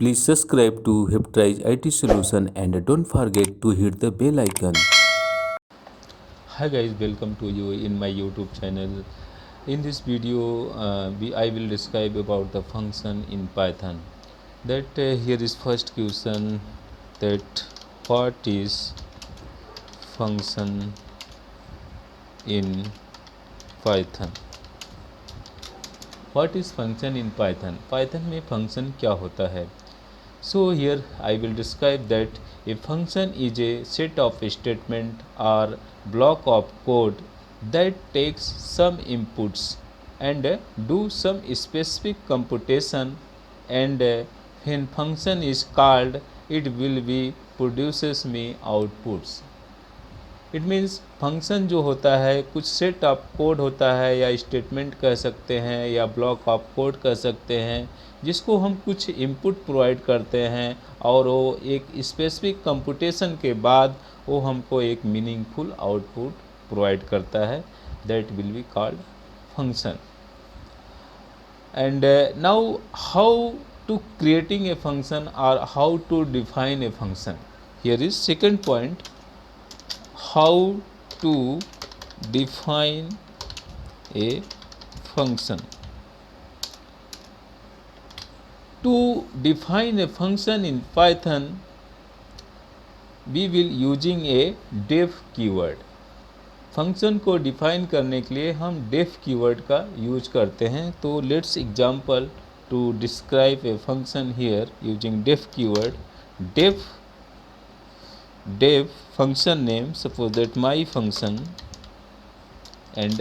Please subscribe to Heptrise IT Solution and don't forget to hit the bell icon. Hi guys, welcome to you in my YouTube channel. In this video I will describe about the function in Python. That here is first question, that what is function in Python. What is function in Python? Python में function क्या होता है? So here I will describe that a function is a set of statement or block of code that takes some inputs and do some specific computation, and when function is called it will be produces me outputs. It means function जो होता है कुछ set of code होता है, या statement कह सकते हैं, या ब्लॉक ऑफ कोड कह सकते हैं, जिसको हम कुछ इनपुट प्रोवाइड करते हैं और वो एक स्पेसिफिक कंप्यूटेशन के बाद वो हमको एक मीनिंगफुल आउटपुट प्रोवाइड करता है. That will be called function. And now how to creating a function और how to define a function. Here is second point, how to define a function. To define a function in Python we will using a def keyword. Function को define करने के लिए हम def keyword का use करते हैं. तो let's example to describe a function here using def keyword. Def function name, suppose that my function, and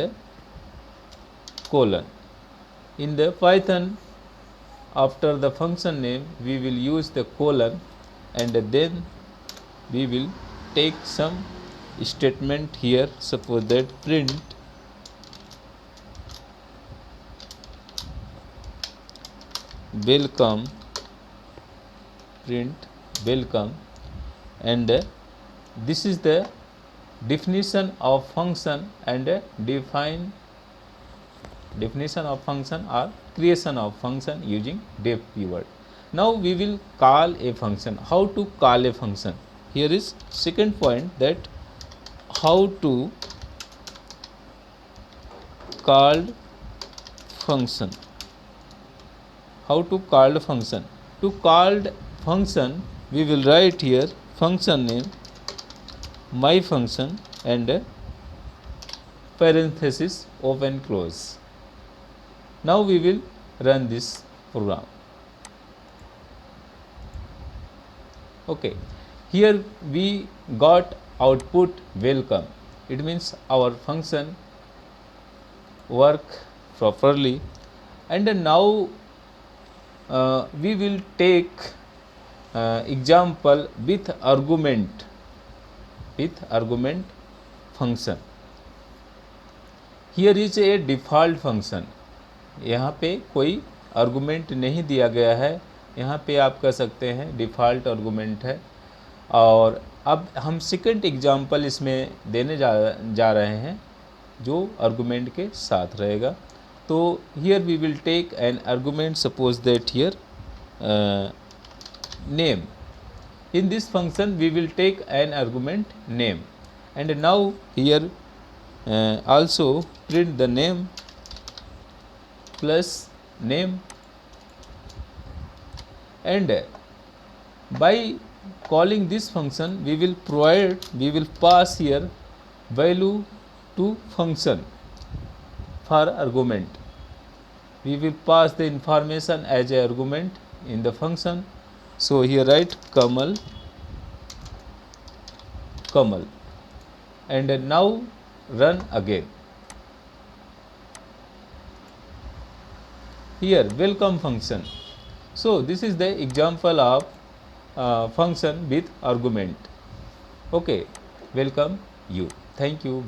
colon. In the Python, after the function name we will use the colon, and then we will take some statement here. Suppose that print welcome, and this is the definition of function, and definition of function or creation of function using def keyword. Now we will call a function. How to call a function? Here is second point, that how to call function. How to call function? To call function we will write here function name, my function, and parenthesis open close. Now we will run this program. Okay, here we got output welcome. It means our function work properly. And now we will take example with argument function. Here is a default function. यहाँ पे कोई argument नहीं दिया गया है. यहाँ पे आप कह सकते हैं डिफ़ॉल्ट आर्गूमेंट है. और अब हम सेकंड एग्जांपल इसमें देने जा रहे हैं जो आर्गूमेंट के साथ रहेगा. तो here we will take an argument. Suppose that here name. In this function we will take an argument name, and now here also print the name plus name, and by calling this function we will pass here value to function for argument. We will pass the information as a argument in the function. So here write Kamal, and now run again. Here welcome function. So this is the example of function with argument. Okay, welcome you. Thank you.